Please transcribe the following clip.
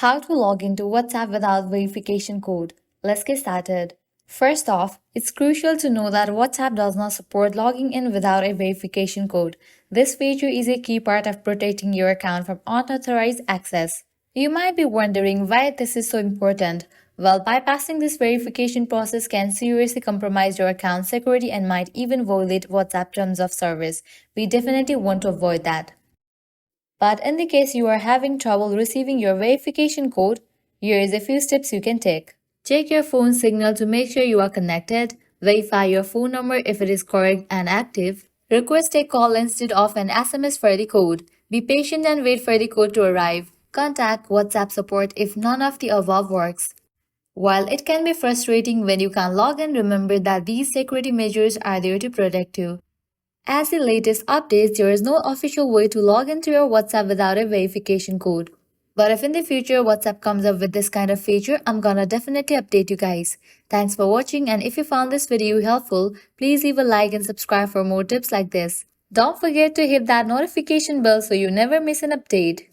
How to log into WhatsApp without verification code. Let's get started. First off, it's crucial to know that WhatsApp does not support logging in without a verification code. This feature is a key part of protecting your account from unauthorized access. You might be wondering why this is so important. Well, bypassing this verification process can seriously compromise your account security and might even violate WhatsApp terms of service. We definitely want to avoid that. But in the case you are having trouble receiving your verification code, here is a few steps you can take. Check your phone signal to make sure you are connected. Verify your phone number if it is correct and active. Request a call instead of an SMS for the code. Be patient and wait for the code to arrive. Contact WhatsApp support if none of the above works. While it can be frustrating when you can't log in, remember that these security measures are there to protect you. As the latest updates, there is no official way to log into your WhatsApp without a verification code. But if in the future WhatsApp comes up with this kind of feature, I'm gonna definitely update you guys. Thanks for watching, and if you found this video helpful, please leave a like and subscribe for more tips like this. Don't forget to hit that notification bell so you never miss an update.